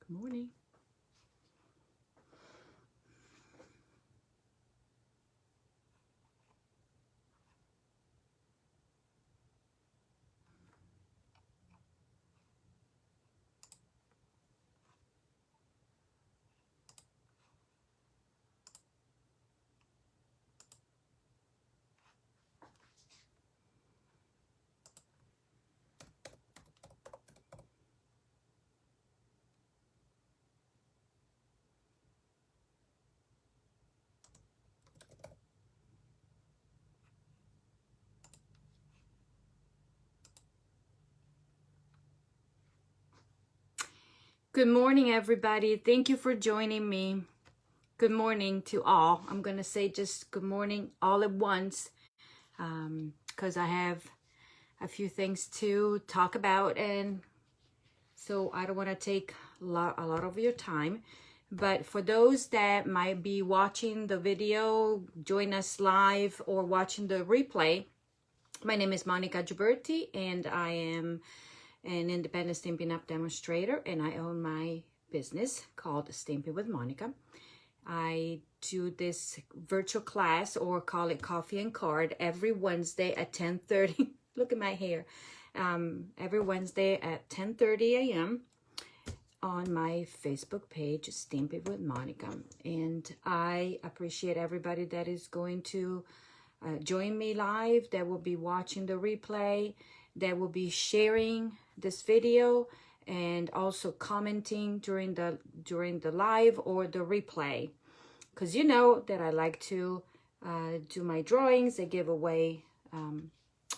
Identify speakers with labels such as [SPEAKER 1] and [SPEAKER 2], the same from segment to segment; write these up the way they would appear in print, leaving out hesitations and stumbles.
[SPEAKER 1] Good morning. Good morning, everybody. Thank you for joining me. Good morning to all. I'm going to say just good morning all at once because I have a few things to talk about, and so I don't want to take a lot of your time. But for those that might be watching the video, join us live or watching the replay, my name is Monica Gioberti, and I am an independent Stampin' Up demonstrator, and I own my business called Stampin' with Monica. I do this virtual class, or call it Coffee and Card, every Wednesday at 10:30. Look at my hair. Every Wednesday at 10:30 a.m. on my Facebook page, Stampin' with Monica. And I appreciate everybody that is going to join me live, that will be watching the replay, that will be sharing this video, and also commenting during the live or the replay, because you know that I like to do my drawings and give away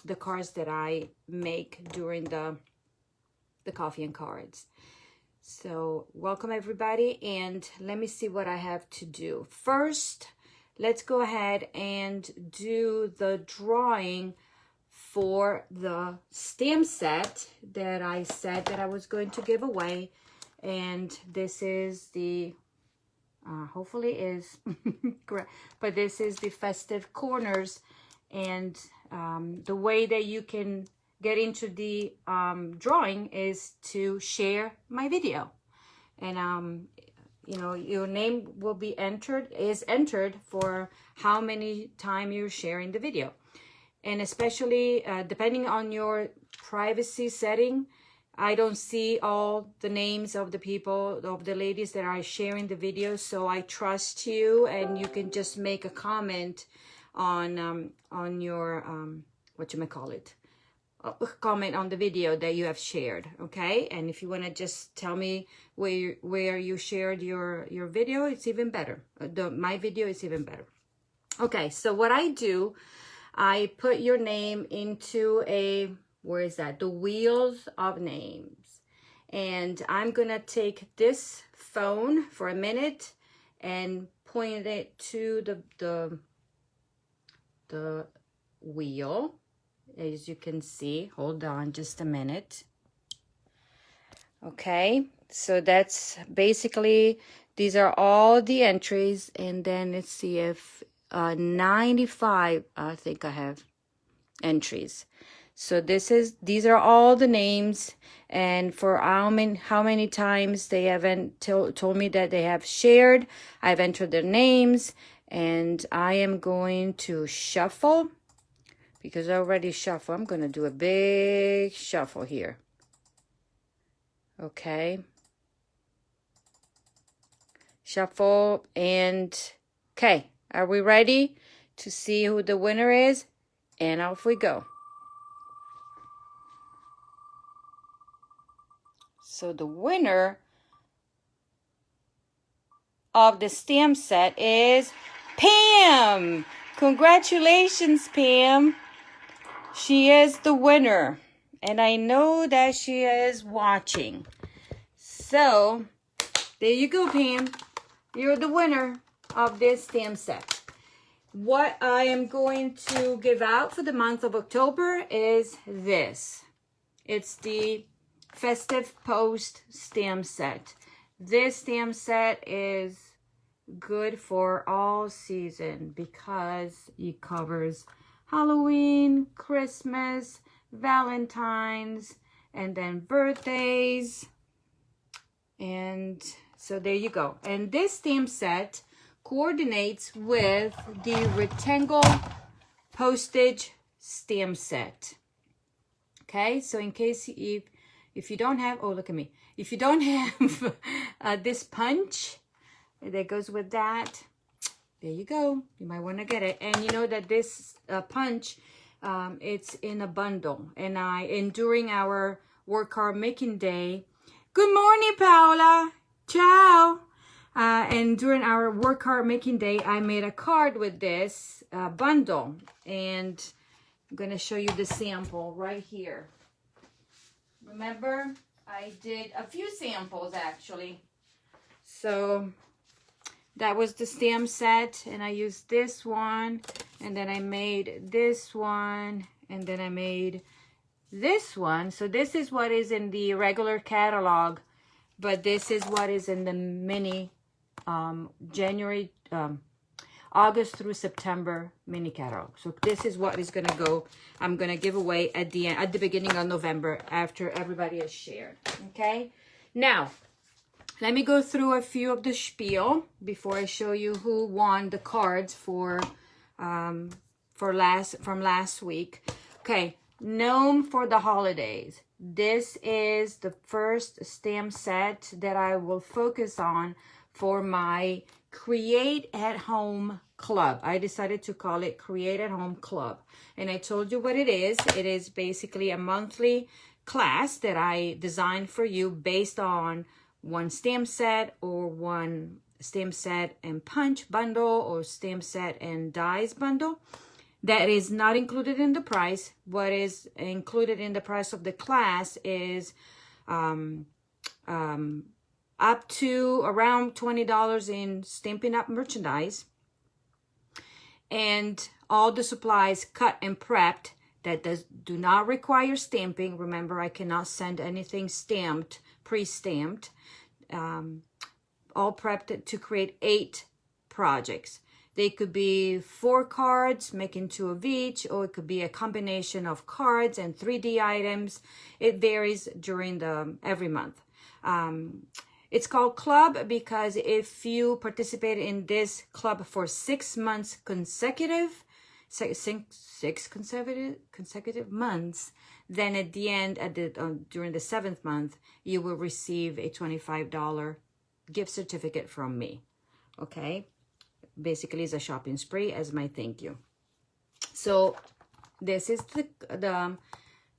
[SPEAKER 1] the cards that I make during the coffee and cards. So welcome everybody, and let me see what I have to do. First, let's go ahead and do the drawing for the stamp set that I said that I was going to give away. And this is the, hopefully is correct, but this is the festive corners. And the way that you can get into the drawing is to share my video. And you know, your name will be entered for how many times you're sharing the video. And especially depending on your privacy setting, I don't see all the names of the people, of the ladies that are sharing the video. So I trust you, and you can just make a comment on your whatchamacallit, comment on the video that you have shared, okay? And if you want to just tell me where you shared your video, it's even better. My video is even better. Okay, so what I do, I put your name into a, where is that? The wheels of names. And I'm going to take this phone for a minute and point it to the wheel. As you can see, hold on just a minute. Okay, so that's basically, these are all the entries. And then let's see if 95, I think I have entries. So these are all the names, and for how many times they haven't told me that they have shared, I've entered their names, and I am going to shuffle, because I already shuffle. I'm going to do a big shuffle here. Okay. Shuffle, and okay. Are we ready to see who the winner is? And off we go. So the winner of the stamp set is Pam. Congratulations, Pam. She is the winner. And I know that she is watching. So there you go, Pam. You're the winner of this stamp set. What I am going to give out for the month of October is this. It's the Festive Post stamp set. This stamp set is good for all season because it covers Halloween, Christmas, Valentine's, and then birthdays, And so there you go. And this stamp set coordinates with the rectangle postage stamp set. Okay, so in case if you don't have, oh, look at me. If you don't have this punch that goes with that, there you go. You might want to get it. And you know that this punch, it's in a bundle. And during our work card making day, good morning, Paola. Ciao. And during our work card making day, I made a card with this bundle. And I'm going to show you the sample right here. Remember, I did a few samples actually. So that was the stamp set, and I used this one, and then I made this one, and then I made this one. So this is what is in the regular catalog, but this is what is in the mini August through September mini catalog. So this is what is gonna go. I'm gonna give away at the end, at the beginning of November, after everybody has shared. Okay. Now, let me go through a few of the spiel before I show you who won the cards from last week. Okay, Gnome for the holidays. This is the first stamp set that I will focus on for my Create at Home Club. I decided to call it Create at Home Club. And I told you what it is. It is basically a monthly class that I designed for you based on one stamp set, or one stamp set and punch bundle, or stamp set and dies bundle. That is not included in the price. What is included in the price of the class is up to around $20 in Stampin' Up! Merchandise, and all the supplies cut and prepped that do not require stamping. Remember, I cannot send anything stamped, pre-stamped. All prepped to create 8 projects. They could be 4 cards, making 2 of each, or it could be a combination of cards and 3D items. It varies during every month. It's called club because if you participate in this club for 6 months consecutive, six consecutive months, then at the end, during the 7th month, you will receive a $25 gift certificate from me. Okay, basically it's a shopping spree as my thank you. So this is the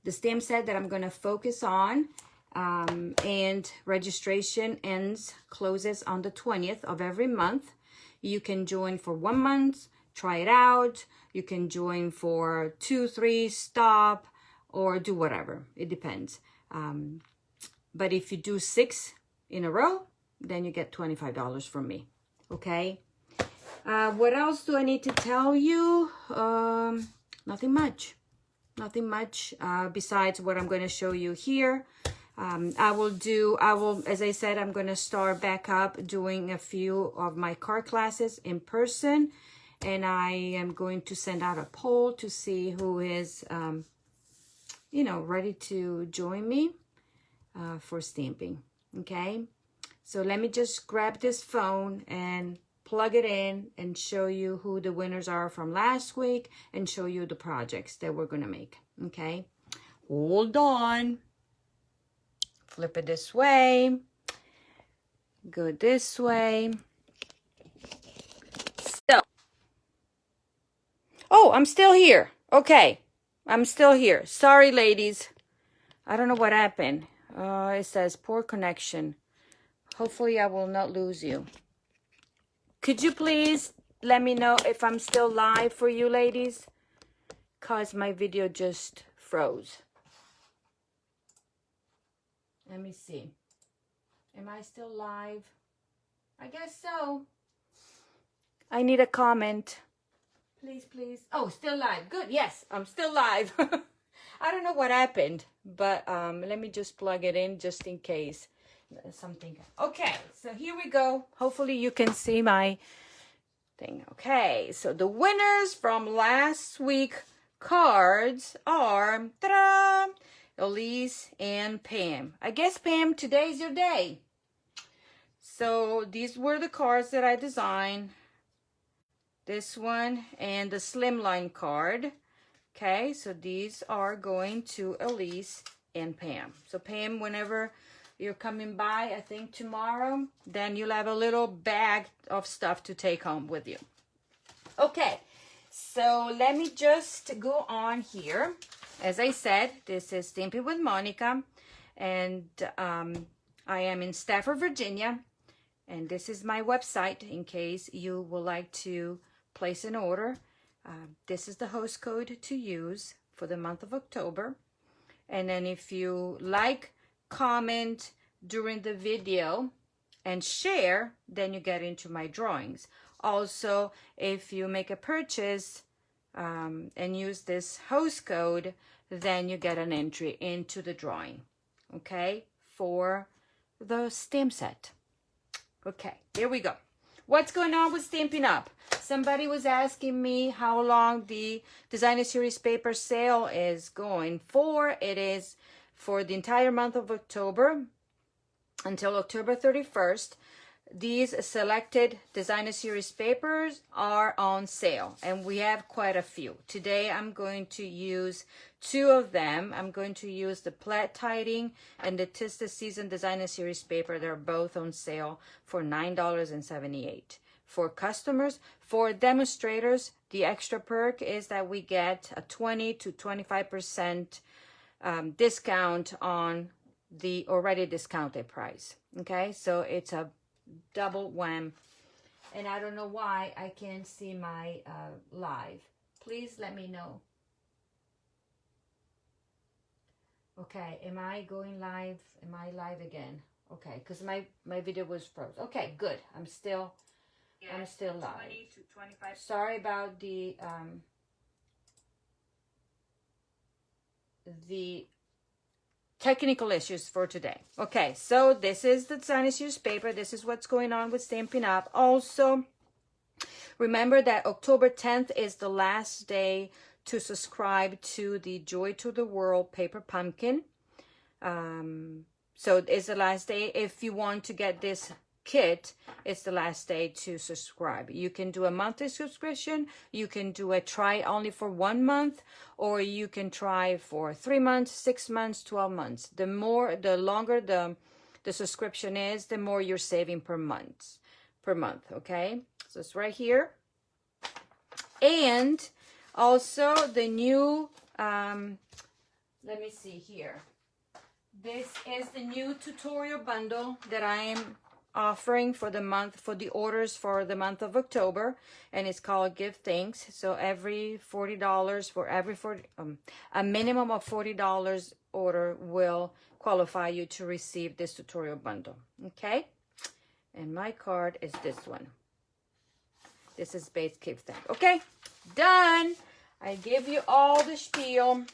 [SPEAKER 1] stamp set that I'm going to focus on. And registration closes on the 20th of every month. You can join for 1 month, try it out. You can join for 2, 3, stop, or do whatever. It depends. But if you do 6 in a row, then you get $25 from me. Okay. What else do I need to tell you? Nothing much. Nothing much besides what I'm going to show you here. As I said, I'm going to start back up doing a few of my card classes in person. And I am going to send out a poll to see who is, ready to join me for stamping. Okay. So let me just grab this phone and plug it in and show you who the winners are from last week and show you the projects that we're going to make. Okay. Hold on. Flip it this way. Go this way. So. Oh, I'm still here. Okay. I'm still here. Sorry, ladies. I don't know what happened. It says poor connection. Hopefully I will not lose you. Could you please let me know if I'm still live for you, ladies? Because my video just froze. Let me see. Am I still live? I guess so. I need a comment. Please, please. Oh, still live. Good. Yes, I'm still live. I don't know what happened, but let me just plug it in just in case something. Okay, so here we go. Hopefully you can see my thing. Okay, so the winners from last week cards are ta-da, Elise and Pam. I guess, Pam, today's your day. So these were the cards that I designed. This one and the slimline card. Okay, so these are going to Elise and Pam. So Pam, whenever you're coming by, I think tomorrow, then you'll have a little bag of stuff to take home with you. Okay, so let me just go on here. As I said, this is Stamping with Monica, and I am in Stafford, Virginia, and this is my website in case you would like to place an order. This is the host code to use for the month of October. And then if you like, comment during the video and share, then you get into my drawings. Also, if you make a purchase and use this host code, then you get an entry into the drawing, okay, for the stamp set. Okay, here we go. What's going on with Stampin' Up? Somebody was asking me how long the Designer Series paper sale is going for. It is for the entire month of October until October 31st. These selected Designer Series papers are on sale, and we have quite a few. Today I'm going to use two of them. I'm going to use the Plaid Tiding and the Tis the Season Designer Series paper. They're both on sale for $9.78. For customers, for demonstrators, the extra perk is that we get a 20 to 25% discount on the already discounted price. Okay, so it's a double wham. And I don't know why I can't see my live. Please let me know. Okay, am I going live? Am I live again? Okay, because my video was froze. Okay, good. I'm still live. 20 to 25. Sorry about the technical issues for today. Okay, so this is the Designer Series paper. This is what's going on with Stampin' Up. Also, remember that October 10th is the last day to subscribe to the Joy to the World paper pumpkin. So it's the last day. If you want to get this kit, it's the last day to subscribe. You can do a monthly subscription, you can do a try only for 1 month, or you can try for 3 months, 6 months, 12 months. The longer the subscription is, the more you're saving per month. Okay, so it's right here. And also the new let me see here, this is the new tutorial bundle that I am offering for the month, for the orders for the month of October, and it's called Give Thanks. So every $40 for every a minimum of $40 order will qualify you to receive this tutorial bundle. Okay, and my card is this one. This is base Give Thanks. Okay, done. I give you all the spiel.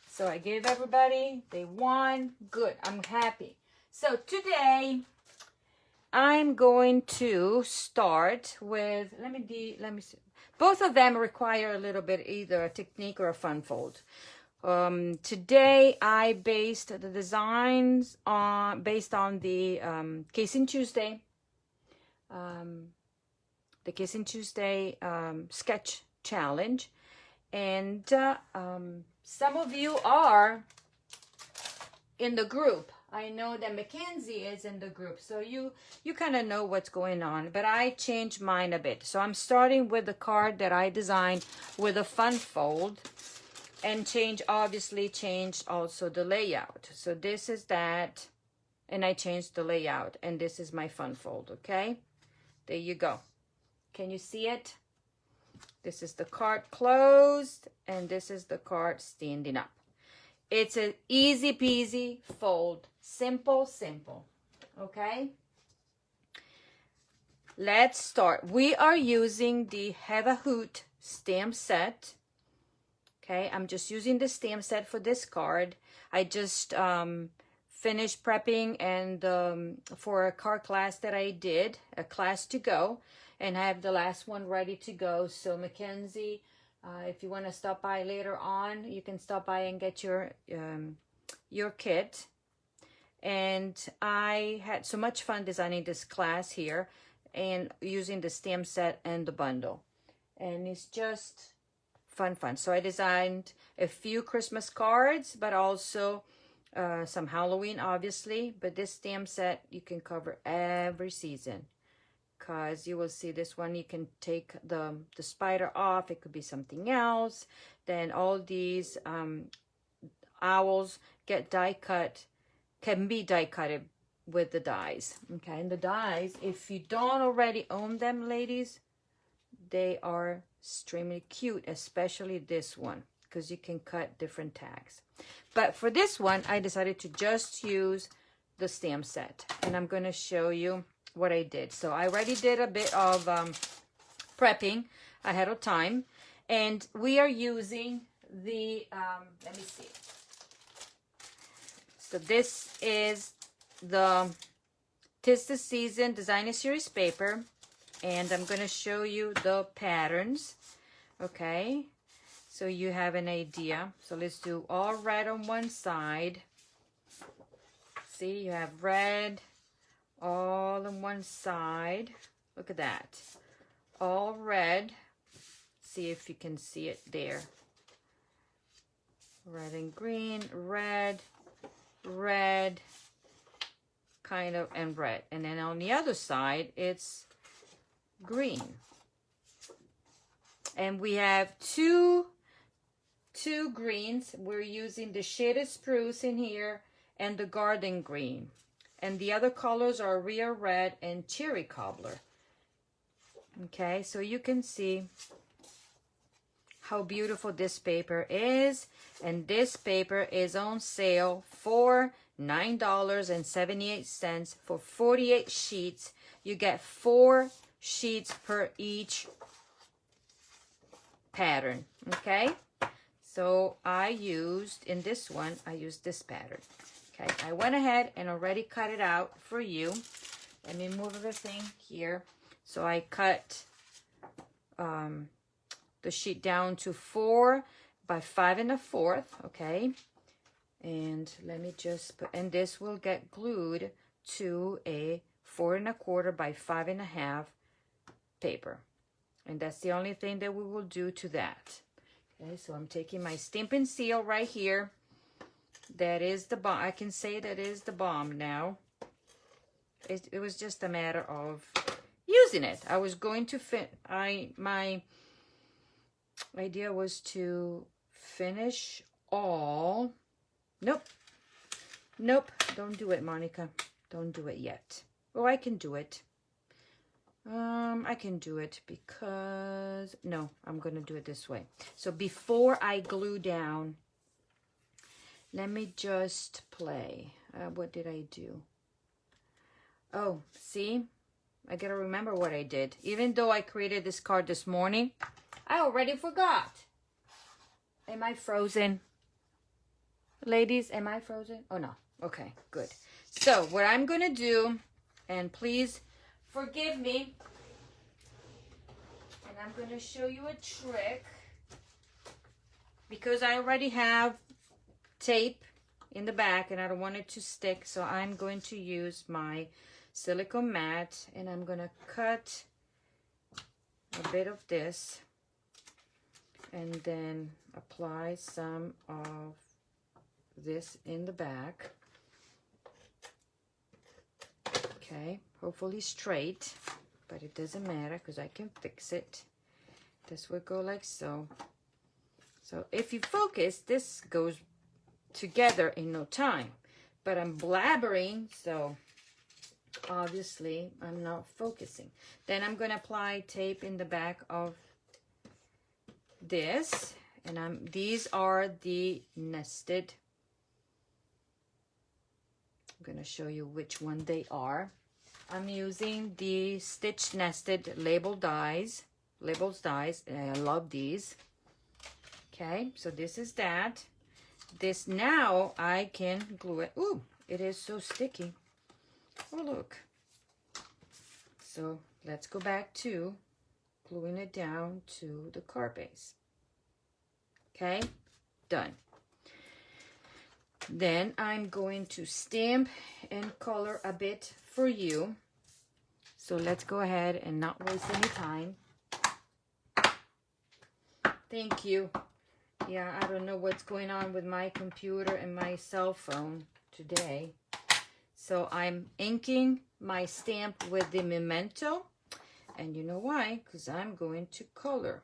[SPEAKER 1] So I gave everybody, they won. Good, I'm happy. So today I'm going to start with, let me see. Both of them require a little bit either a technique or a fun fold. Today I based the designs based on the Casing Tuesday, sketch challenge, and some of you are in the group. I know that Mackenzie is in the group, so you kind of know what's going on, but I changed mine a bit. So I'm starting with the card that I designed with a fun fold, and obviously changed also the layout. So this is that, and I changed the layout, and this is my fun fold. Okay, there you go. Can you see it? This is the card closed, and this is the card standing up. It's an easy peasy fold. Simple. Okay? Let's start. We are using the Have a Hoot stamp set. Okay, I'm just using the stamp set for this card. I just finished prepping and for a card class that I did, a class to go, and I have the last one ready to go. So Mackenzie, if you want to stop by later on, you can stop by and get your kit. And I had so much fun designing this class here and using the stamp set and the bundle. And it's just fun. So I designed a few Christmas cards, but also some Halloween, obviously. But this stamp set, you can cover every season. Because you will see this one, you can take the spider off. It could be something else. Then all these owls get die cut, can be die cutted with the dies. Okay, and the dies, if you don't already own them, ladies, they are extremely cute, especially this one, because you can cut different tags. But for this one, I decided to just use the stamp set, and I'm going to show you what I did. So I already did a bit of prepping ahead of time, and we are using the let me see. So this is the 'Tis the Season Designer Series paper, and I'm going to show you the patterns. Okay, so you have an idea. So let's do all red on one side. See, you have red all on one side. Look at that. All red. See if you can see it there. Red and green, red, red, kind of, and red. And then on the other side, it's green. And we have two greens. We're using the shaded spruce in here and the garden green. And the other colors are real red and cherry cobbler. Okay, so you can see how beautiful this paper is. And this paper is on sale for $9.78 for 48 sheets. You get 4 sheets per each pattern. Okay, so I used, in this one, I used this pattern. Okay, I went ahead and already cut it out for you. Let me move everything here. So I cut the sheet down to 4 by 5 1/4. Okay, and let me just put, and this will get glued to a 4 1/4 by 5 1/2 paper. And that's the only thing that we will do to that. Okay, so I'm taking my Stampin' Seal right here. That is the bomb. I can say that is the bomb now. It was just a matter of using it. I was going to my idea was to finish all. Nope, don't do it, Monica. Don't do it yet. Oh, I can do it. I can do it because, no, I'm going to do it this way. So before I glue down, let me just play. What did I do? Oh, see? I got to remember what I did. Even though I created this card this morning, I already forgot. Am I frozen? Ladies, am I frozen? Oh, no. Okay, good. So what I'm going to do, and please forgive me, and I'm going to show you a trick, because I already have tape in the back and I don't want it to stick, so I'm going to use my silicone mat, and I'm going to cut a bit of this and then apply some of this in the back. Okay, hopefully straight, but it doesn't matter because I can fix it. This will go like so. So if you focus, this goes together in no time, but I'm blabbering, so obviously I'm not focusing. Then I'm going to apply tape in the back of this, and these are the nested. I'm going to show you which one they are. I'm using the stitch nested label dies, and I love these. Okay, so this is that. This, now I can glue it. Ooh, it is so sticky. Oh, look. So let's go back to gluing it down to the card base. Okay, done. Then I'm going to stamp and color a bit for you. So let's go ahead and not waste any time. Thank you. Yeah, I don't know what's going on with my computer and my cell phone today. So I'm inking my stamp with the Memento. And you know why? Because I'm going to color.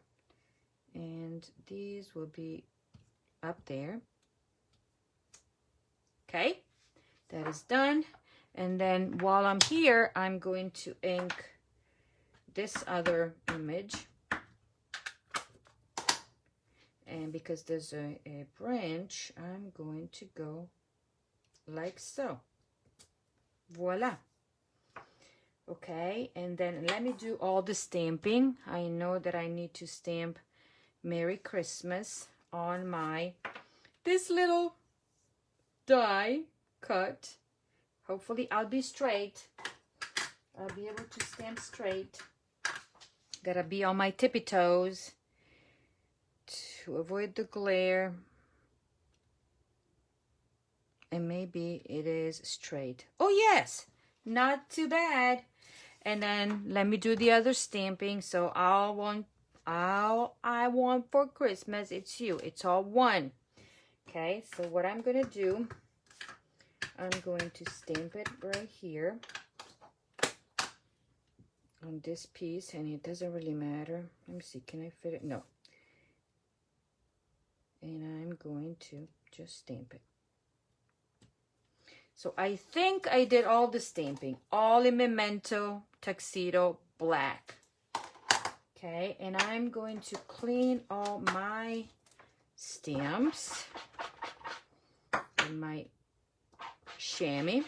[SPEAKER 1] And these will be up there. Okay, that is done. And then while I'm here, I'm going to ink this other image. And because there's a branch, I'm going to go like so. Voila. Okay, and then let me do all the stamping. I know that I need to stamp Merry Christmas on my, this little die cut. Hopefully I'll be straight. I'll be able to stamp straight. Gotta be on my tippy toes to avoid the glare. And maybe it is straight. Oh yes, not too bad. And then let me do the other stamping. So all I want for Christmas, it's you. It's all one. Okay, so what I'm gonna do, I'm going to stamp it right here on this piece, and it doesn't really matter. Let me see, can I fit it? No. And I'm going to just stamp it. So I think I did all the stamping, all in Memento Tuxedo Black. Okay, and I'm going to clean all my stamps in my chamois,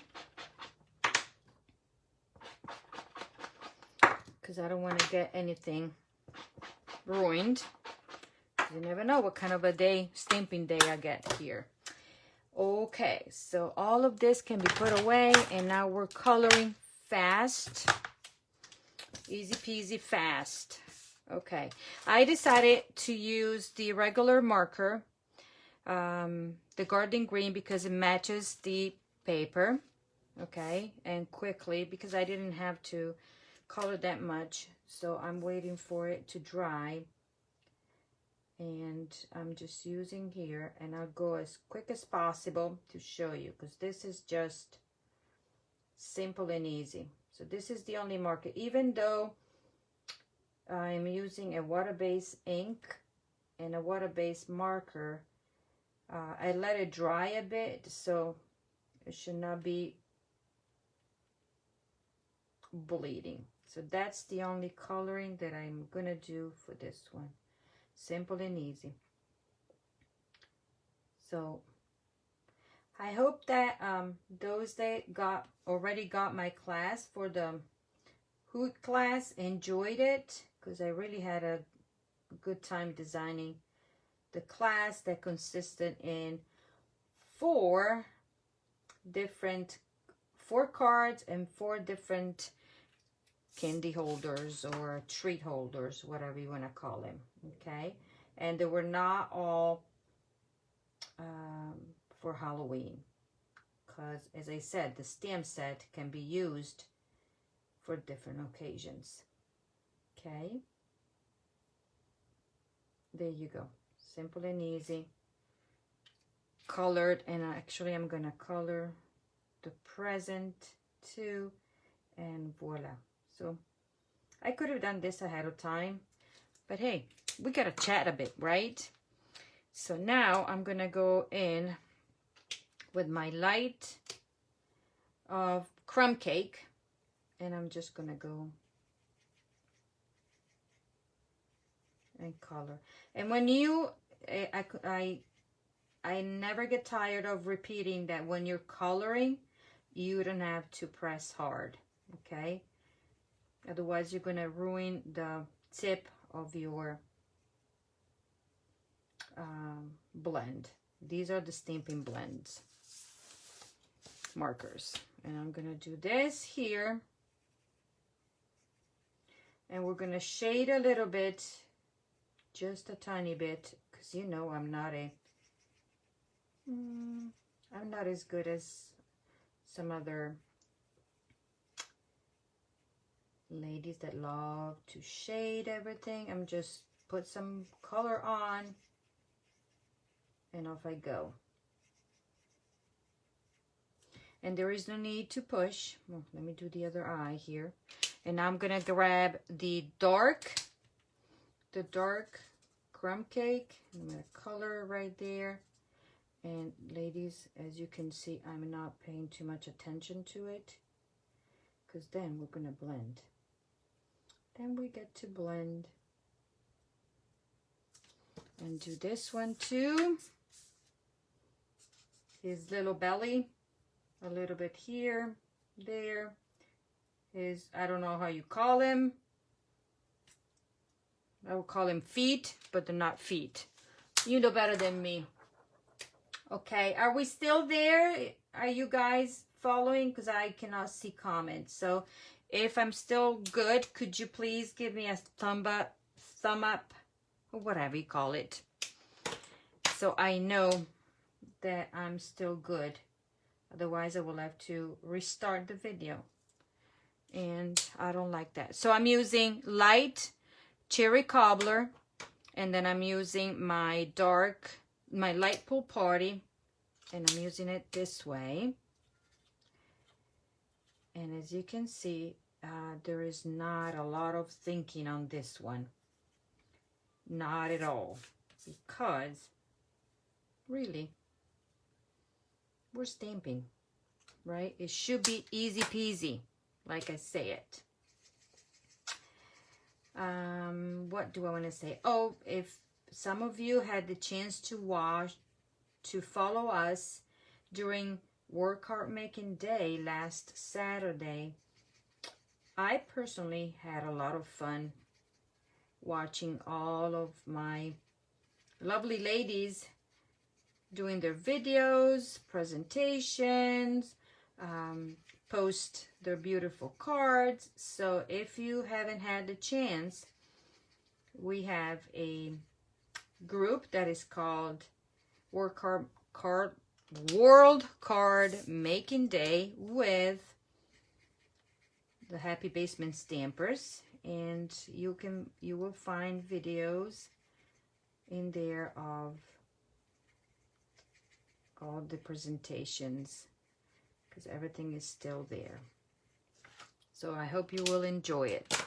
[SPEAKER 1] because I don't want to get anything ruined. You never know what kind of a day, stamping day I get here. Okay, so all of this can be put away, and now we're coloring fast. Easy peasy fast. Okay, I decided to use the regular marker, the garden green, because it matches the paper. Okay, and quickly, because I didn't have to color that much, so I'm waiting for it to dry. And I'm just using here, and I'll go as quick as possible to show you, because this is just simple and easy. So this is the only marker, even though I'm using a water-based ink and a water-based marker, I let it dry a bit, so it should not be bleeding. So that's the only coloring that I'm gonna do for this one. Simple and easy. So I hope that those that already got my class for the Hoot class enjoyed it, because I really had a good time designing the class that consisted in four cards and 4 different candy holders or treat holders, whatever you want to call them. Okay, and they were not all for Halloween, because as I said, the stamp set can be used for different occasions. Okay, there you go, simple and easy, colored. And actually I'm gonna color the present too, and voila. So I could have done this ahead of time, but hey, we gotta chat a bit, right? So now I'm gonna go in with my light of crumb cake, and I'm just gonna go and color. And when you, I never get tired of repeating that when you're coloring, you don't have to press hard, okay? Otherwise, you're gonna ruin the tip of your blend. These are the stamping blends markers, and I'm gonna do this here, and we're gonna shade a little bit, just a tiny bit, because you know I'm not a I'm not as good as some other ladies that love to shade everything. I'm just put some color on and off I go. And there is no need to push. Well, let me do the other eye here. And now I'm gonna grab the dark crumb cake. I'm gonna color right there. And ladies, as you can see, I'm not paying too much attention to it, because then we're gonna blend. Then we get to blend. And do this one too. His little belly, a little bit here, there. His, I don't know how you call him. I would call him feet, but they're not feet. You know better than me. Okay, are we still there? Are you guys following? Because I cannot see comments. So if I'm still good, could you please give me a thumb up, or whatever you call it, so I know that I'm still good. Otherwise, I will have to restart the video. And I don't like that. So I'm using light cherry cobbler. And then I'm using my light pool party. And I'm using it this way. And as you can see, there is not a lot of thinking on this one. Not at all. Because, really, we're stamping, right? It should be easy peasy, like I say it. What do I want to say? Oh, if some of you had the chance to follow us during Work Hard Making Day last Saturday, I personally had a lot of fun watching all of my lovely ladies doing their videos, presentations, post their beautiful cards. So if you haven't had the chance, we have a group that is called World Card Making Day with the Happy Basement Stampers, and you will find videos in there of all the presentations, because everything is still there. So I hope you will enjoy it.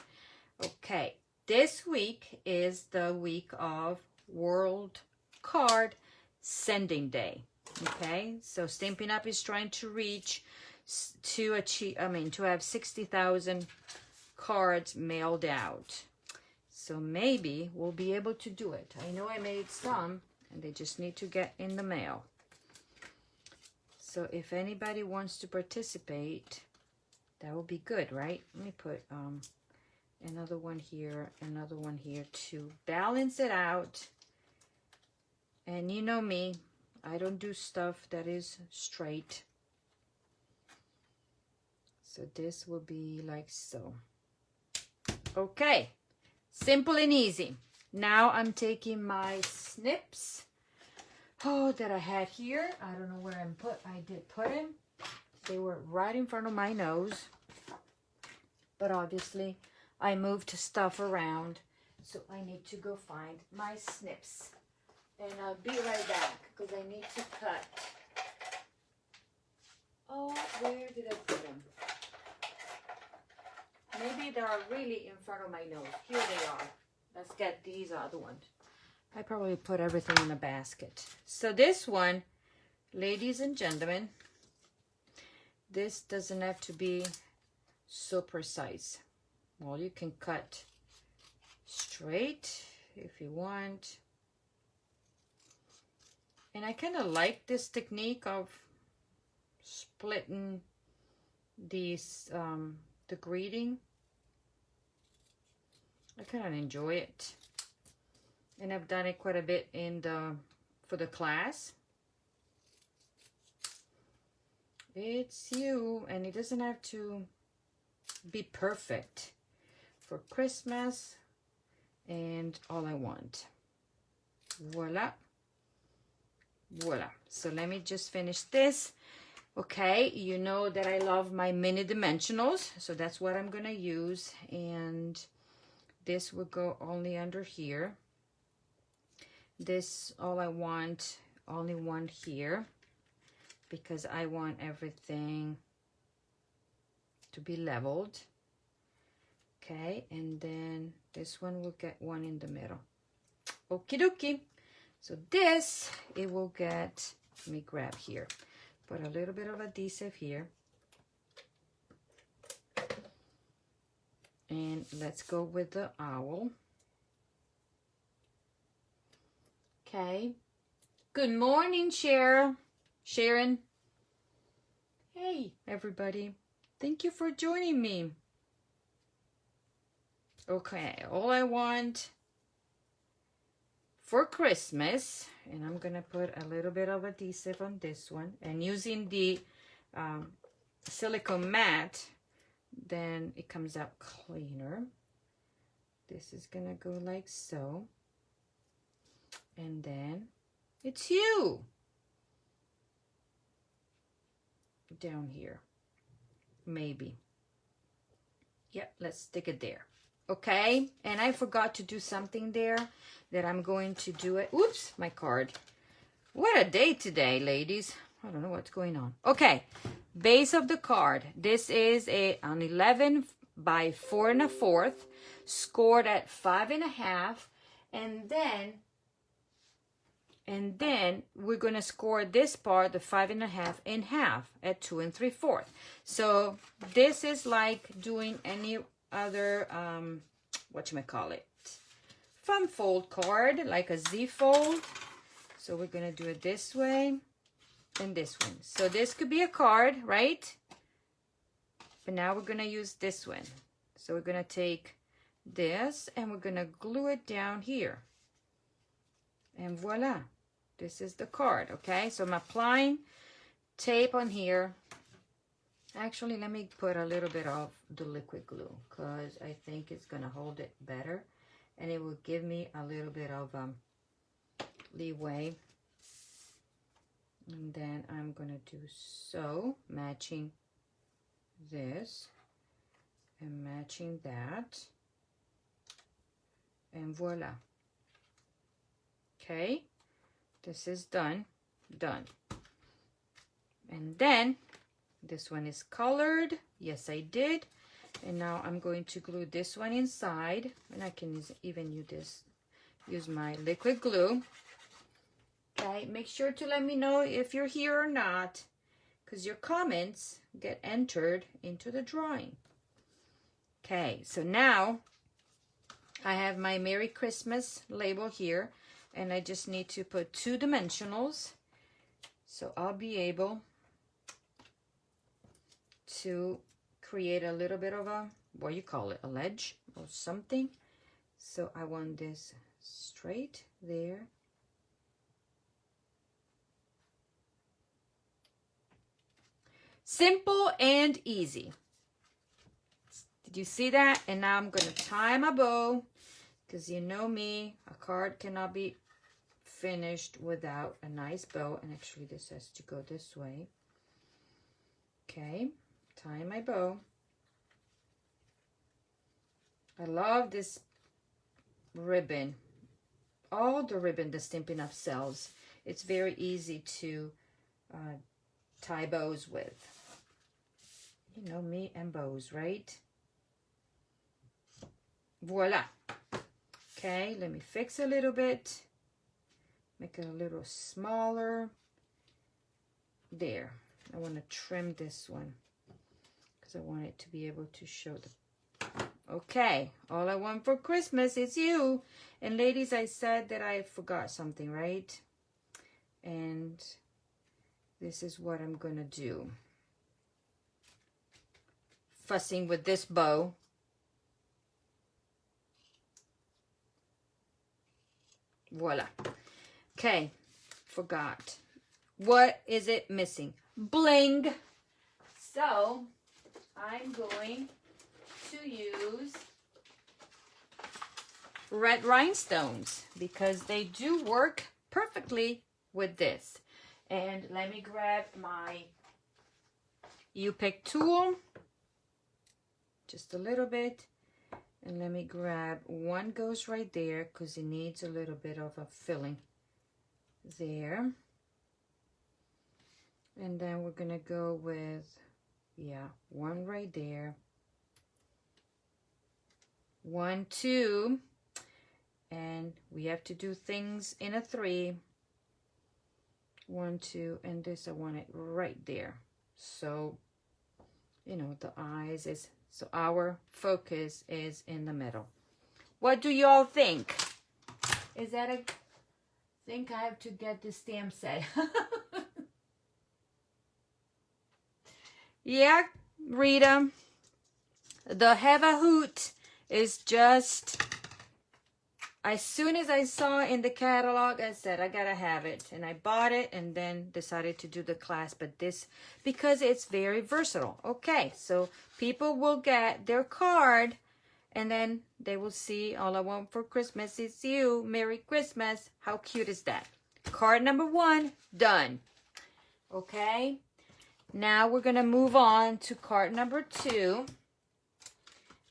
[SPEAKER 1] Okay, this week is the week of World Card Sending Day. Okay, so Stampin' Up! Is trying to reach to have 60,000 cards mailed out. So maybe we'll be able to do it. I know I made some, and they just need to get in the mail. So if anybody wants to participate, that would be good, right? Let me put another one here to balance it out. And you know me, I don't do stuff that is straight. So this will be like so. Okay, simple and easy. Now I'm taking my snips. Oh, that I had here. I don't know where I did put them. They were right in front of my nose. But obviously, I moved stuff around. So I need to go find my snips. And I'll be right back because I need to cut. Oh, where did I put them? Maybe they are really in front of my nose. Here they are. Let's get these other ones. I probably put everything in a basket. So this one, ladies and gentlemen, this doesn't have to be so precise. Well, you can cut straight if you want. And I kind of like this technique of splitting these, the greeting. I kind of enjoy it. And I've done it quite a bit for the class. It's you, and it doesn't have to be perfect for Christmas and all I want. Voila. Voila. So let me just finish this. Okay, you know that I love my mini dimensionals, so that's what I'm gonna use, and this will go only under here. This, all I want, only one here, because I want everything to be leveled. Okay, and then this one will get one in the middle. Okie dokie. So this, it will get, let me grab here, put a little bit of adhesive here. And let's go with the owl. Okay. Good morning, Sharon. Hey, everybody. Thank you for joining me. Okay, all I want for Christmas, and I'm gonna put a little bit of adhesive on this one, and using the silicone mat, then it comes out cleaner. This is gonna go like so, and then it's you down here, maybe. Yep, let's stick it there. Okay, and I forgot to do something there that I'm going to do it. Oops, my card. What a day today, ladies. I don't know what's going on. Okay, base of the card. This is an 11 by 4 1/4, scored at 5 1/2, and then we're gonna score this part, the 5 1/2, in half at 2 3/4. So this is like doing any other whatchamacallit, fun fold card, like a Z fold. So we're gonna do it this way and this one. So this could be a card, right? But now we're gonna use this one. So we're gonna take this and we're gonna glue it down here, and voila, this is the card. Okay, so I'm applying tape on here. Actually, let me put a little bit of the liquid glue, because I think it's going to hold it better. And it will give me a little bit of leeway. And then I'm going to do so, matching this and matching that. And voila. Okay, this is done. And then this one is colored. Yes, I did. And now I'm going to glue this one inside. And I can even use my liquid glue. Okay, make sure to let me know if you're here or not, because your comments get entered into the drawing. Okay, so now I have my Merry Christmas label here, and I just need to put 2 dimensionals. So I'll be able to create a little bit of a, what do you call it, a ledge or something. So I want this straight there. Simple and easy. Did you see that? And now I'm going to tie my bow, because you know me, a card cannot be finished without a nice bow. And actually this has to go this way. Okay, tie my bow. I love this ribbon. All the ribbon the Stampin' Up! Sells. It's very easy to tie bows with. You know me and bows, right? Voila. Okay, let me fix a little bit. Make it a little smaller. There. I want to trim this one, because I want it to be able to show the... Okay, all I want for Christmas is you. And ladies, I said that I forgot something, right? And this is what I'm going to do. Fussing with this bow. Voila. Okay, forgot. What is it missing? Bling. So I'm going to use red rhinestones, because they do work perfectly with this. And let me grab my U-pick tool, just a little bit. And let me grab one goes right there because it needs a little bit of a filling there. And then we're gonna go with, yeah, one right there. 1, 2, and we have to do things in a 3. 1, 2, and this I want it right there. So, you know, the eyes is, so our focus is in the middle. What do y'all think? Is that a, think I have to get the stamp set. Yeah, Rita, the Have a Hoot is just, as soon as I saw in the catalog, I said, I gotta have it. And I bought it and then decided to do the class. But this, because it's very versatile. Okay, so people will get their card and then they will see, all I want for Christmas is you. Merry Christmas. How cute is that? Card number 1, done. Okay, now we're gonna move on to card number 2.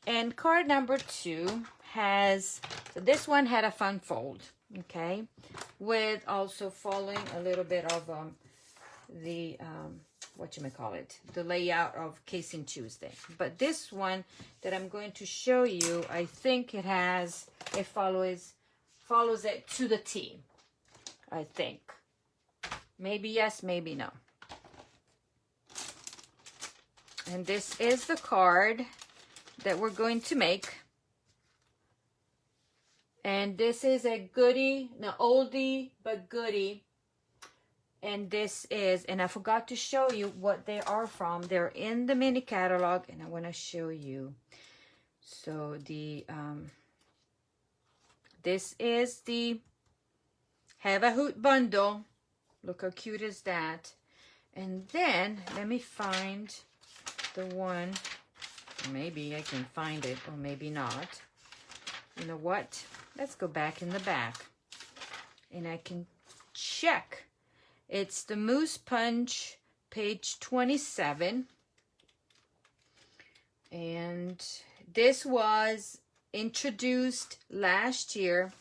[SPEAKER 1] And card number 2 has, so this one had a fun fold, okay, with also following a little bit of the, whatchamacallit, the layout of Casing Tuesday. But this one that I'm going to show you, I think it has, it follows it to the T, I think. Maybe yes, maybe no. And this is the card that we're going to make. And this is a goodie, no, oldie but goodie. And this is, and I forgot to show you what they are from. They're in the mini catalog and I want to show you. So the this is the Have a Hoot bundle. Look how cute is that. And then let me find the one. Maybe I can find it or maybe not. You know what? Let's go back in the back and I can check. It's the Moose Punch, page 27. And this was introduced last year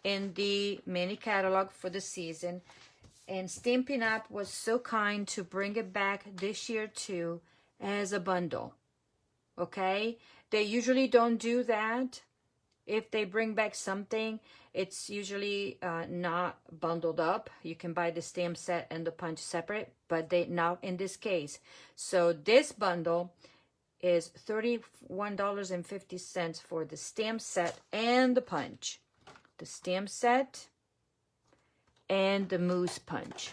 [SPEAKER 1] in the mini catalog for the season. And Stampin' Up! Was so kind to bring it back this year too as a bundle. Okay? They usually don't do that. If they bring back something, it's usually not bundled up. You can buy the stamp set and the punch separate, but they not in this case. So this bundle is $31.50 for the stamp set and the punch. The stamp set and the Moose Punch.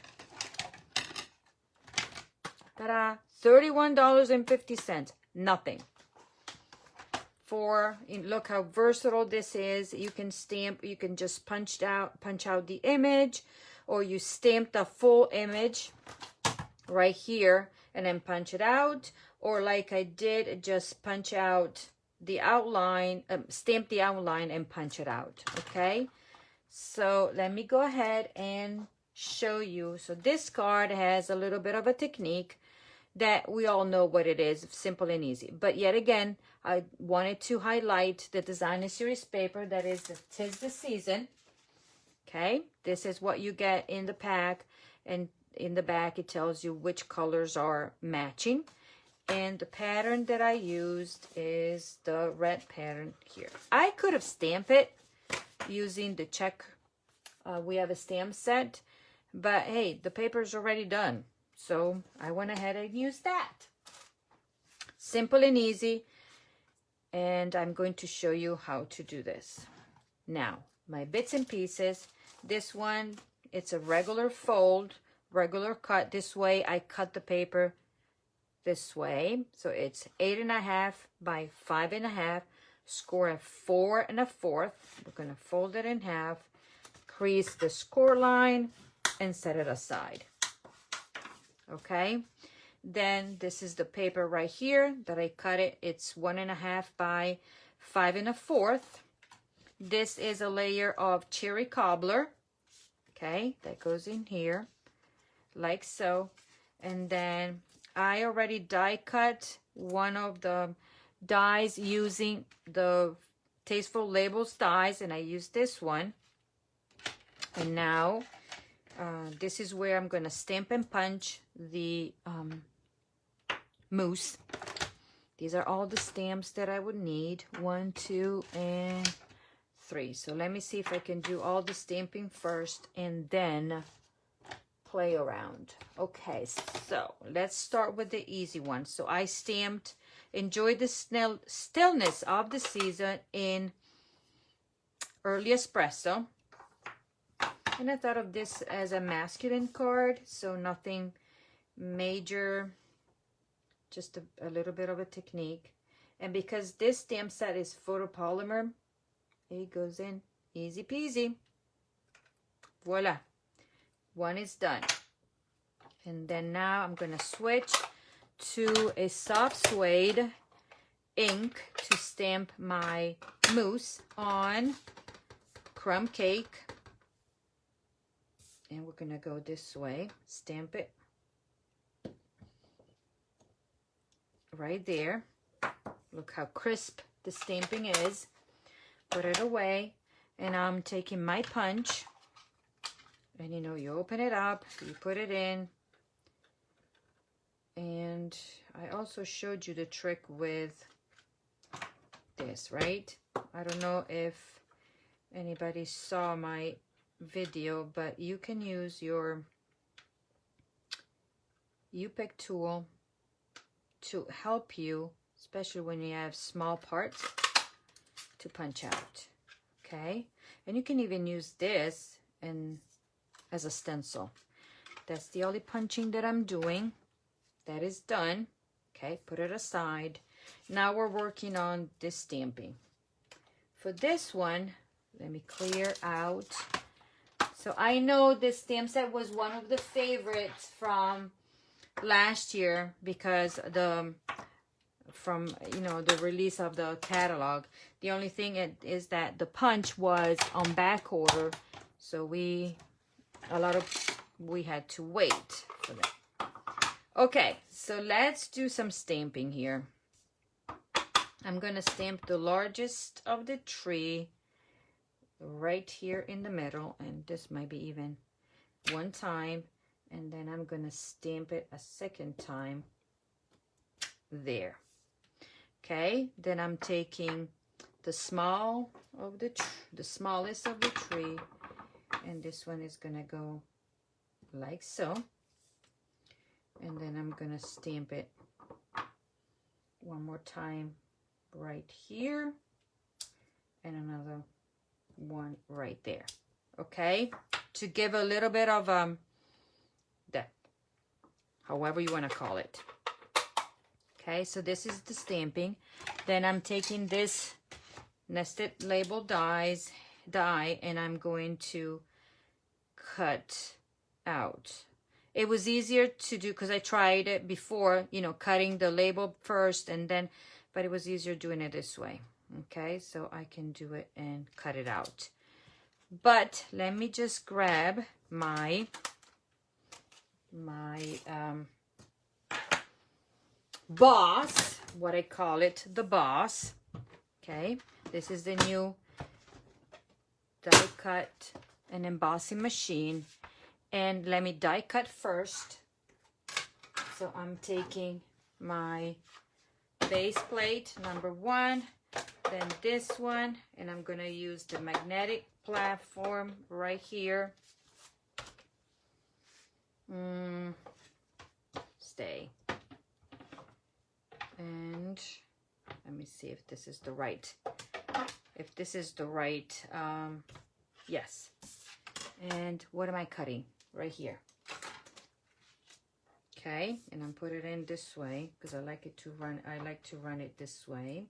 [SPEAKER 1] Ta-da! $31.50. Nothing. For, look how versatile this is. You can stamp, you can just punch out the image, or you stamp the full image right here and then punch it out, or like I did, just punch out the outline, stamp the outline and punch it out. Okay, so let me go ahead and show you. So this card has a little bit of a technique that we all know what it is, simple and easy. But yet again, I wanted to highlight the Designer Series paper that is the 'Tis the Season. Okay, this is what you get in the pack, and in the back it tells you which colors are matching. And the pattern that I used is the red pattern here. I could have stamped it using the check. We have a stamp set, but hey, the paper is already done. So I went ahead and used that. Simple and easy. And I'm going to show you how to do this. Now, my bits and pieces. This one, it's a regular fold, regular cut. This way, I cut the paper this way. So it's 8.5 by 5.5. Score a 4 1/4. We're going to fold it in half, crease the score line, and set it aside. Okay, then this is the paper right here that I cut it. It's 1.5 by 5 1/4. This is a layer of cherry cobbler. Okay, that goes in here. like so. And then I already die cut one of the dies using the Tasteful Labels dies, and I use this one. And now this is where I'm going to stamp and punch the mousse. These are all the stamps that I would need. 1, 2, and 3. So let me see if I can do all the stamping first and then play around. Okay, so let's start with the easy one. So I stamped Enjoy the Stillness of the Season in Early Espresso. And I thought of this as a masculine card, so nothing major, just a little bit of a technique. And because this stamp set is photopolymer, it goes in easy peasy. Voila. One is done. And then now I'm going to switch to a soft suede ink to stamp my mousse on crumb cake. And we're going to go this way, stamp it right there. Look how crisp the stamping is. Put it away, and I'm taking my punch, and you know, you open it up, you put it in. And I also showed you the trick with this, right? I don't know if anybody saw my video, but you can use your U-Pick tool to help you, especially when you have small parts, to punch out. Okay, and you can even use this and as a stencil. That's the only punching that I'm doing. That is done. Okay, put it aside. Now we're working on this stamping. For this one, let me clear out. So I know this stamp set was one of the favorites from last year because from the release of the catalog. The only thing is that the punch was on back order, so we had to wait for that. Okay, so let's do some stamping here. I'm gonna stamp the largest of the tree right here in the middle, and this might be even one time, and then I'm gonna stamp it a second time there. Okay, then I'm taking the smallest of the tree, and this one is gonna go like so, and then I'm gonna stamp it one more time right here, and another one right there. Okay, to give a little bit of depth, however you want to call it. Okay, so this is the stamping. Then I'm taking this nested label die, and I'm going to cut out. It was easier to do because I tried it before, cutting the label first and then, but it was easier doing it this way. Okay, so I can do it and cut it out. But let me just grab my boss, what I call it, the boss. Okay, this is the new die cut and embossing machine. And let me die cut first. So I'm taking my base plate, number 1, then this one, and I'm gonna use the magnetic platform right here. Stay. And let me see if this is the right, yes. And what am I cutting? Right here. Okay, and I'm putting it in this way because I like to run it this way.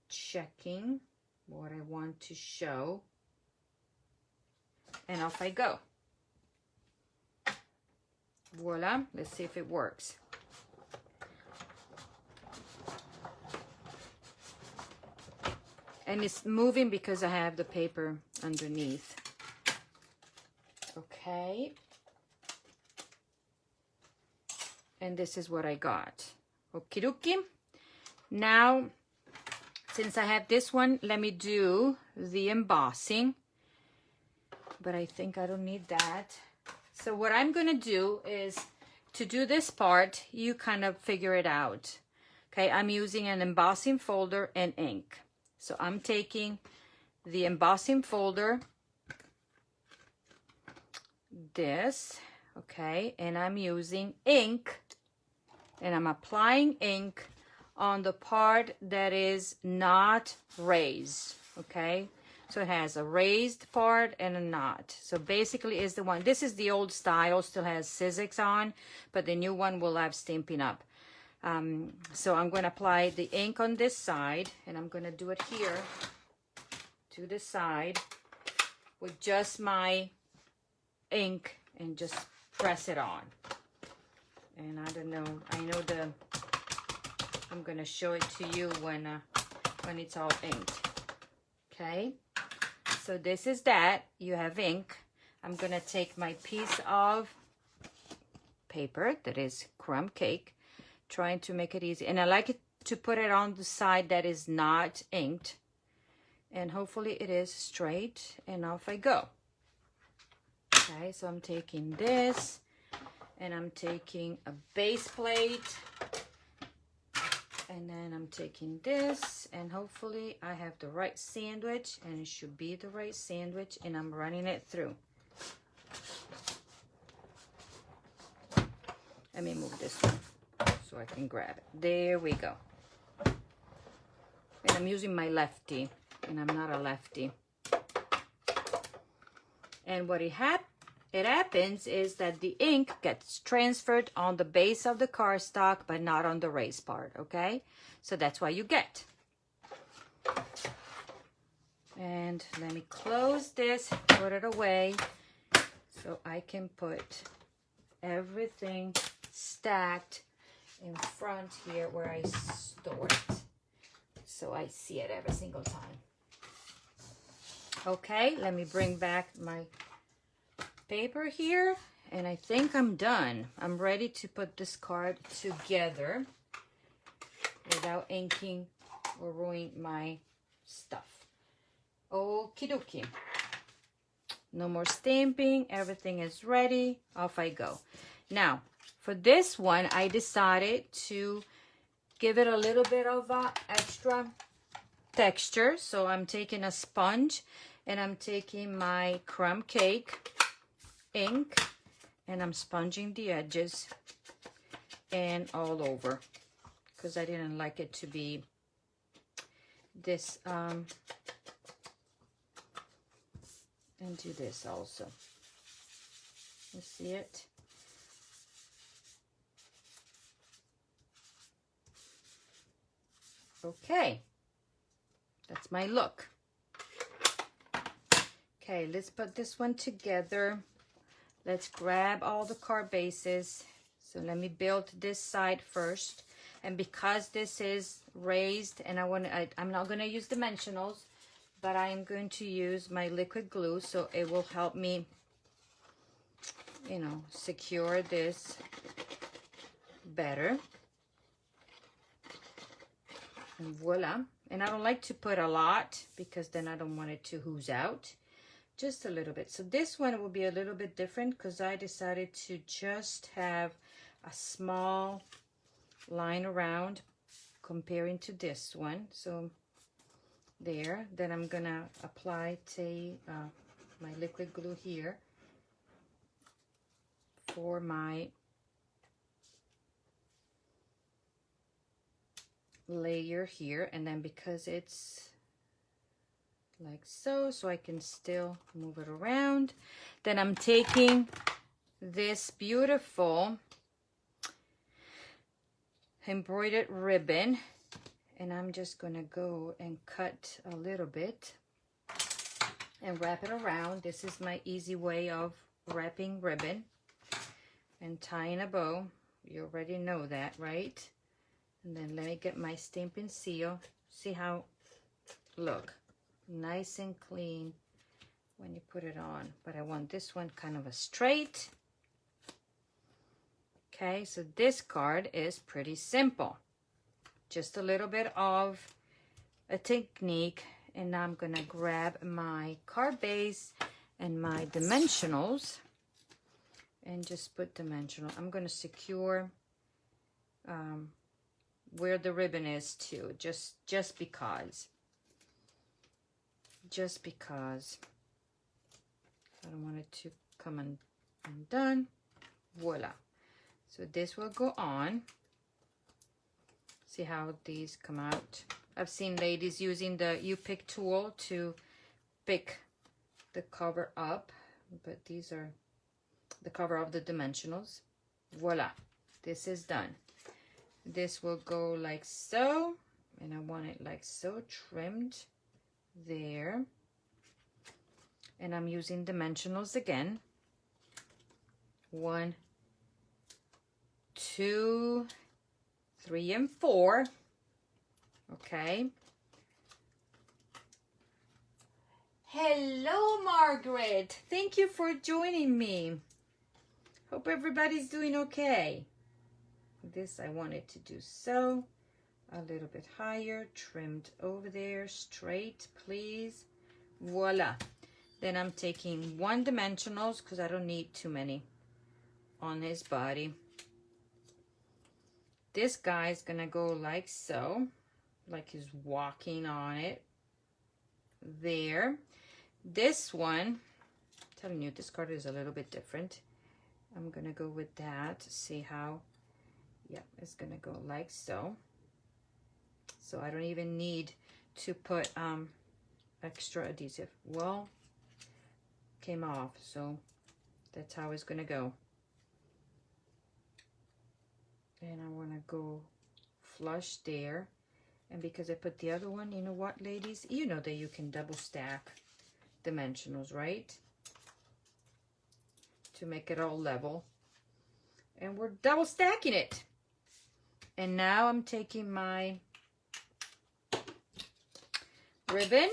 [SPEAKER 1] Checking what I want to show. And off I go. Voila, let's see if it works. And it's moving because I have the paper underneath. Okay. And this is what I got. Okie dokie. Now, since I have this one, let me do the embossing. But I think I don't need that. So what I'm going to do is, to do this part, you kind of figure it out. Okay, I'm using an embossing folder and ink. So I'm taking the embossing folder, this, okay, and I'm using ink, and I'm applying ink on the part that is not raised, okay? So it has a raised part and a not. So basically is the one, this is the old style, still has Sizzix on, but the new one will have Stampin' Up. So I'm going to apply the ink on this side, and I'm going to do it here to the side with just my ink and just press it on. And I don't know, I know I'm going to show it to you when it's all inked. Okay, so this is that. You have ink. I'm going to take my piece of paper that is crumb cake, trying to make it easy. And I like it to put it on the side that is not inked. And hopefully it is straight, and off I go. Okay, so I'm taking this, and I'm taking a base plate, and then I'm taking this, and hopefully I have the right sandwich, and it should be the right sandwich, and I'm running it through. Let me move this one so I can grab it. There we go. And I'm using my lefty, and I'm not a lefty. And what it happens is that the ink gets transferred on the base of the cardstock, but not on the raised part, okay? So that's what you get. And let me close this, put it away, so I can put everything stacked in front here where I store it, so I see it every single time. Okay, let me bring back my paper here, and I think I'm done. I'm ready to put this card together without inking or ruining my stuff. Okie dokie. No more stamping. Everything is ready. Off I go. Now, for this one, I decided to give it a little bit of extra texture. So I'm taking a sponge, and I'm taking my crumb cake ink, and I'm sponging the edges and all over, because I didn't like it to be this, and do this also. You see it? Okay, that's my look. Okay, let's put this one together. Let's grab all the card bases. So let me build this side first. And because this is raised, and I'm not going to use dimensionals, but I am going to use my liquid glue, so it will help me, you know, secure this better. And voila. And I don't like to put a lot, because then I don't want it to ooze out. Just a little bit. So this one will be a little bit different, because I decided to just have a small line around comparing to this one. So there. Then I'm gonna apply my liquid glue here for my layer here, and then because it's like so I can still move it around. Then I'm taking this beautiful embroidered ribbon, and I'm just gonna go and cut a little bit and wrap it around. This is my easy way of wrapping ribbon and tying a bow. You already know that, right? And then let me get my Stampin' Seal. See how, look, nice and clean when you put it on. But I want this one kind of a straight. Okay, so this card is pretty simple. Just a little bit of a technique, and now I'm gonna grab my card base and my dimensionals and just put dimensional. I'm gonna secure where the ribbon is too, just because I don't want it to come undone. Voila. So this will go on. See how these come out. I've seen ladies using the U-Pick tool to pick the cover up, but these are the cover of the dimensionals. Voila, this is done. This will go like so, and I want it like so, trimmed there. And I'm using dimensionals again. 1, 2, 3, and 4. Okay. Hello, Margaret. Thank you for joining me. Hope everybody's doing okay. This I wanted to do so. A little bit higher, trimmed over there, straight, please. Voila. Then I'm taking 1 dimensionals because I don't need too many on his body. This guy's gonna go like so, like he's walking on it. There. This one, I'm telling you, this card is a little bit different. I'm gonna go with that. See how, yeah, it's gonna go like so. So I don't even need to put extra adhesive. Well, came off, so that's how it's gonna go. And I want to go flush there. And because I put the other one, you know what, ladies? You know that you can double stack dimensionals, right? To make it all level. And we're double stacking it. And now I'm taking my ribbon.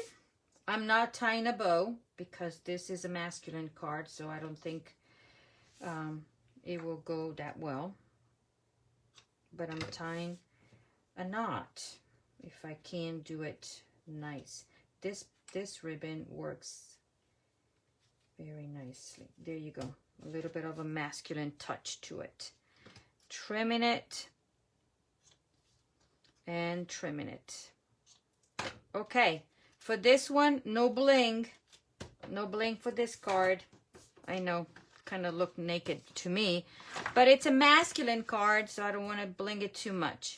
[SPEAKER 1] I'm not tying a bow because this is a masculine card, so I don't think it will go that well. But I'm tying a knot if I can do it nice. This ribbon works very nicely. There you go. A little bit of a masculine touch to it. Trimming it and trimming it. Okay, for this one, no bling. No bling for this card. I know, kind of look naked to me, but it's a masculine card, so I don't want to bling it too much.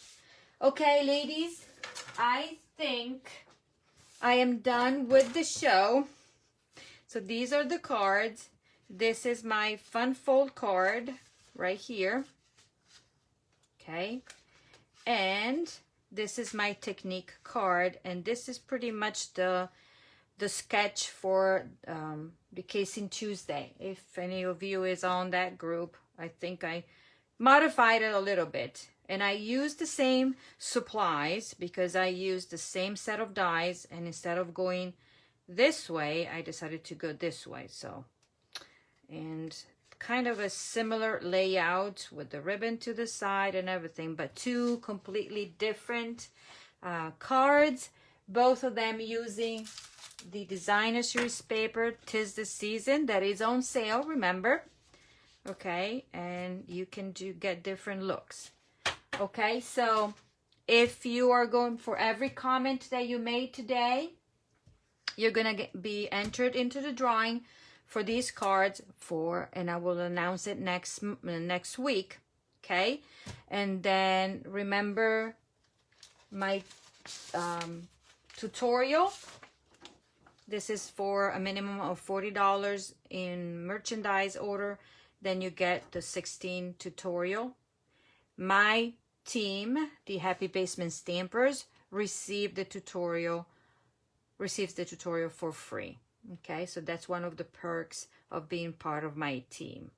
[SPEAKER 1] Okay, ladies, I think I am done with the show. So these are the cards. This is my fun fold card right here. Okay, and this is my technique card, and this is pretty much the sketch for the Casing Tuesday. If any of you is on that group, I think I modified it a little bit. And I used the same supplies because I used the same set of dies, and instead of going this way, I decided to go this way. So, and kind of a similar layout with the ribbon to the side and everything, but 2 completely different cards, both of them using the designer series paper 'Tis the Season that is on sale, remember. Okay, and you can get different looks. Okay, so if you are going for every comment that you made today, you're gonna be entered into the drawing for these cards and I will announce it next week. Okay, and then remember my tutorial. This is for a minimum of $40 in merchandise order. Then you get the 16 tutorial. My team, the Happy Basement Stampers, receives the tutorial for free. Okay, so that's one of the perks of being part of my team.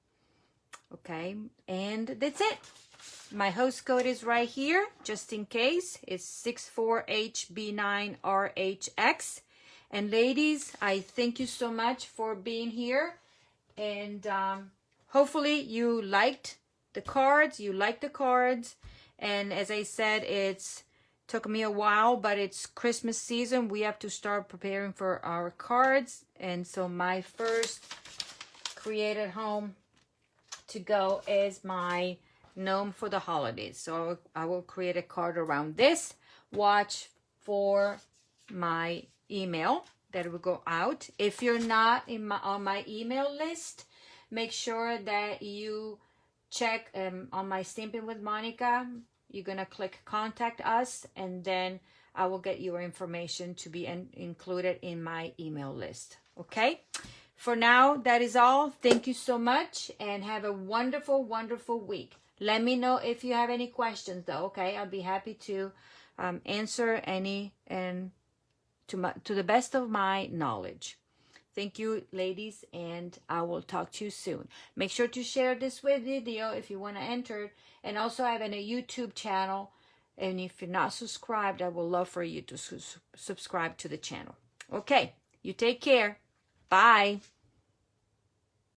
[SPEAKER 1] Okay, and that's it. My host code is right here, just in case. It's 64HB9RHX. And ladies, I thank you so much for being here. And hopefully you liked the cards. You like the cards. And as I said, it's took me a while, but it's Christmas season. We have to start preparing for our cards. And so my first created home to go is my gnome for the holidays. So I will create a card around this. Watch for my email that will go out. If you're not on my email list, make sure that you check on my Stamping with Monica. You're gonna click contact us, and then I will get your information to be included in my email list. Okay, for now, that is all. Thank you so much, and have a wonderful, wonderful week. Let me know if you have any questions, though. Okay, I'll be happy to answer any, and to the best of my knowledge. Thank you, ladies, and I will talk to you soon. Make sure to share this video if you want to enter. And also, I have a YouTube channel. And if you're not subscribed, I would love for you to subscribe to the channel. Okay, you take care. Bye.